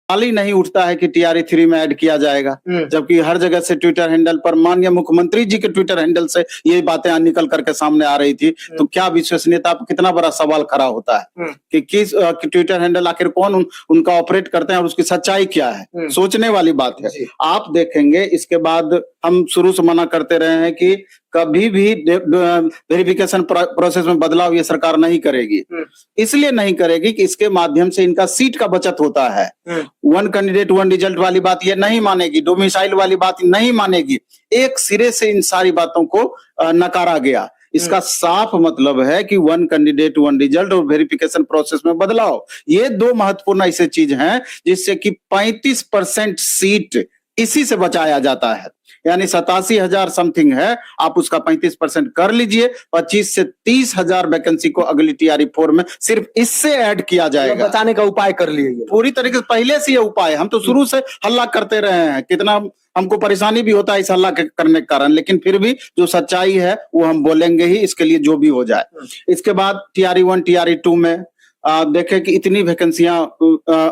सवाल ही नहीं उठता है कि टीआरई 3 में ऐड किया जाएगा, जबकि हर जगह से ट्विटर हैंडल पर माननीय मुख्यमंत्री जी के ट्विटर हैंडल से ये बातें निकल करके सामने आ रही थी। तो क्या विश्वसनीयता पर कितना बड़ा सवाल खड़ा होता है कि किस ट्विटर हैंडल आखिर कौन उनका ऑपरेट करते हैं और उसकी सच्चाई क्या है, सोचने वाली बात है। आप देखेंगे इसके बाद हम शुरू से मना करते रहे हैं कि कभी भी वेरिफिकेशन प्रोसेस में बदलाव ये सरकार नहीं करेगी। इसलिए नहीं करेगी कि इसके माध्यम से इनका सीट का बचत होता है। वन कैंडिडेट वन रिजल्ट वाली बात ये नहीं मानेगी, डोमिसाइल वाली बात नहीं मानेगी। एक सिरे से इन सारी बातों को नकारा गया। इसका साफ मतलब है कि वन कैंडिडेट वन रिजल्ट और वेरिफिकेशन प्रोसेस में बदलाव, ये दो महत्वपूर्ण ऐसे चीज हैं जिससे कि 35% सीट इसी से बचाया जाता है। यानी 87,000 समथिंग है, आप उसका 35% कर लीजिए, 25 से 30,000 वैकेंसी को अगली टीआरई 4 में सिर्फ इससे ऐड किया जाएगा। बचाने का उपाय कर लिए पूरी तरीके से पहले से ये उपाय, हम तो शुरू से हल्ला करते रहे हैं, कितना हमको परेशानी भी होता है इस हल्ला करने के कारण, लेकिन फिर भी जो सच्चाई है वो हम बोलेंगे ही, इसके लिए जो भी हो जाए। इसके बाद टीआरई 1 टीआरई 2 में देखे कि इतनी वैकेंसियां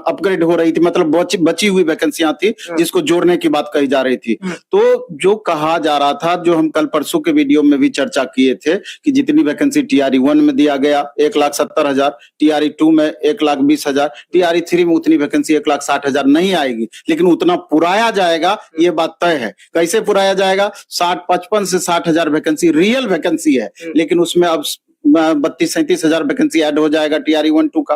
अपग्रेड हो रही थी, मतलब बची हुई वैकेंसियां थी जिसको जोड़ने की बात कही जा रही थी। तो जो कहा जा रहा था, जो हम कल परसों के वीडियो में भी चर्चा किए थे कि जितनी वैकेंसी टीआरई 1 में दिया गया 1,70,000, टीआरई 2 में 1,20,000, टीआरई 3 में उतनी वैकेंसी 1,60,000 नहीं आएगी, लेकिन उतना पुराया जाएगा, ये बात तय है। कैसे पुराया जाएगा? 55 से 60,000 वैकेंसी रियल वैकेंसी है, लेकिन उसमें अब 32-37,000 वैकेंसी ऐड हो जाएगा टीआरई 1-2 का।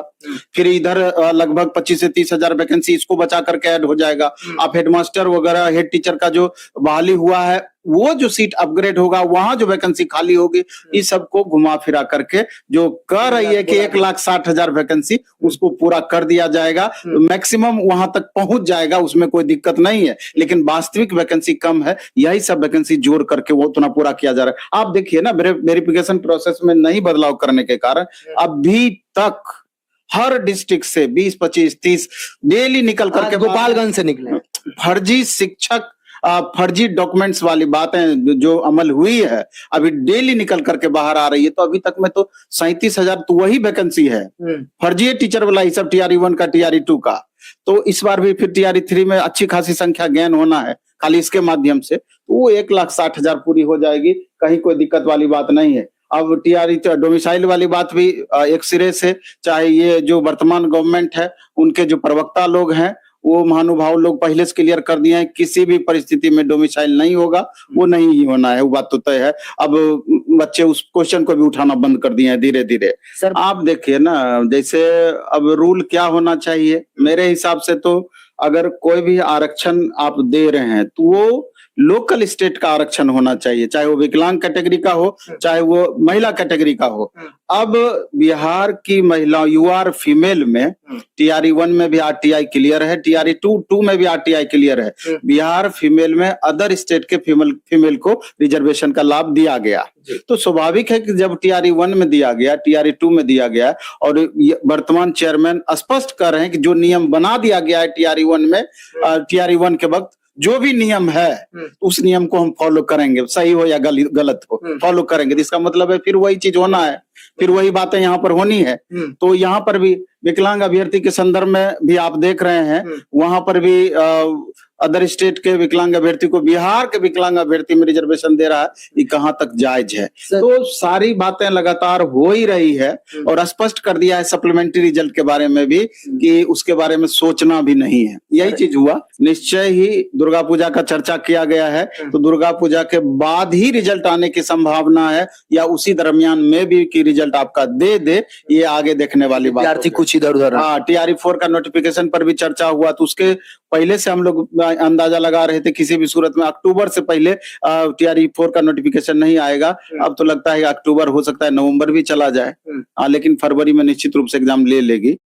फिर इधर लगभग 25 से 30,000 वैकेंसी इसको बचा करके ऐड हो जाएगा। आप हेडमास्टर वगैरह हेड टीचर का जो बहाली हुआ है, वो जो सीट अपग्रेड होगा, वहां जो वैकेंसी खाली होगी, इस सबको घुमा फिरा करके जो कह रही है कि 1,60,000 वैकेंसी, उसको पूरा कर दिया जाएगा। मैक्सिमम वहां तक पहुंच जाएगा, उसमें कोई दिक्कत नहीं है, लेकिन वास्तविक वैकेंसी कम है, यही सब वैकेंसी जोड़ करके वो उतना पूरा किया जा रहा है। आप देखिए ना, वेरिफिकेशन प्रोसेस में नहीं बदलाव करने के कारण अभी तक हर डिस्ट्रिक्ट से 20, 25, 30 डेली निकल करके, गोपालगंज से निकले फर्जी शिक्षक, फर्जी डॉक्यूमेंट्स वाली बातें जो अमल हुई है, अभी डेली निकल करके बाहर आ रही है। तो अभी तक में तो 37,000 तो वही वैकेंसी है, फर्जी टीचर वाला ही सब, टीआरई 1 का टीआरई 2 का। तो इस बार भी फिर टीआरई 3 में अच्छी खासी संख्या गेन होना है खाली इसके माध्यम से, तो वो 1,60,000 पूरी हो जाएगी, कहीं कोई दिक्कत वाली बात नहीं है। अब टीआरई डोमिसाइल वाली बात भी एक सिरे से, चाहे ये जो वर्तमान गवर्नमेंट है उनके जो प्रवक्ता लोग हैं, वो महानुभाव लोग पहले से क्लियर कर दिए हैं, किसी भी परिस्थिति में डोमिसाइल नहीं होगा, वो नहीं ही होना है, वो बात तो तय है। अब बच्चे उस क्वेश्चन को भी उठाना बंद कर दिए हैं धीरे धीरे। आप देखिए ना, जैसे अब रूल क्या होना चाहिए, मेरे हिसाब से तो अगर कोई भी आरक्षण आप दे रहे हैं तो वो लोकल स्टेट का आरक्षण होना चाहिए, चाहे वो विकलांग कैटेगरी का हो, चाहे वो महिला कैटेगरी का हो। अब बिहार की महिला यूआर फीमेल में टीआरई 1 में भी आरटीआई क्लियर है, टीआरई 2 में भी आरटीआई क्लियर है। बिहार फीमेल में अदर स्टेट के फीमेल को रिजर्वेशन का लाभ दिया गया। तो स्वाभाविक है कि जब टीआरई 1 में दिया गया, टीआरई 2 में दिया गया, और वर्तमान चेयरमैन स्पष्ट कर रहे हैं कि जो नियम बना दिया गया है टीआरई 1 में, टीआरई 1 के वक्त जो भी नियम है उस नियम को हम फॉलो करेंगे, सही हो या गलत हो, फॉलो करेंगे। इसका मतलब है फिर वही चीज होना है, फिर वही बातें यहाँ पर होनी है। तो यहाँ पर भी विकलांग अभ्यर्थी के संदर्भ में भी आप देख रहे हैं, वहां पर भी अदर स्टेट के विकलांग अभ्यर्थी को बिहार के विकलांग अभ्यर्थी में रिजर्वेशन दे रहा है, ये कहाँ तक जायज है? तो सारी बातें लगातार हो ही रही है, और स्पष्ट कर दिया है सप्लीमेंट्री रिजल्ट के बारे में भी कि उसके बारे में सोचना भी नहीं है। यही चीज हुआ। निश्चय ही दुर्गा पूजा का चर्चा किया गया है, तो दुर्गा पूजा के बाद ही रिजल्ट आने की संभावना है, या उसी दरमियान में भी कि रिजल्ट आपका दे, ये आगे देखने वाली बात। कुछ इधर उधर, हाँ, टीआरई 4 का नोटिफिकेशन पर भी चर्चा हुआ, तो उसके पहले से हम लोग अंदाजा लगा रहे थे किसी भी सूरत में अक्टूबर से पहले टीआरई 4 का नोटिफिकेशन नहीं आएगा। अब तो लगता है अक्टूबर, हो सकता है नवंबर भी चला जाए, लेकिन फरवरी में निश्चित रूप से एग्जाम ले लेगी।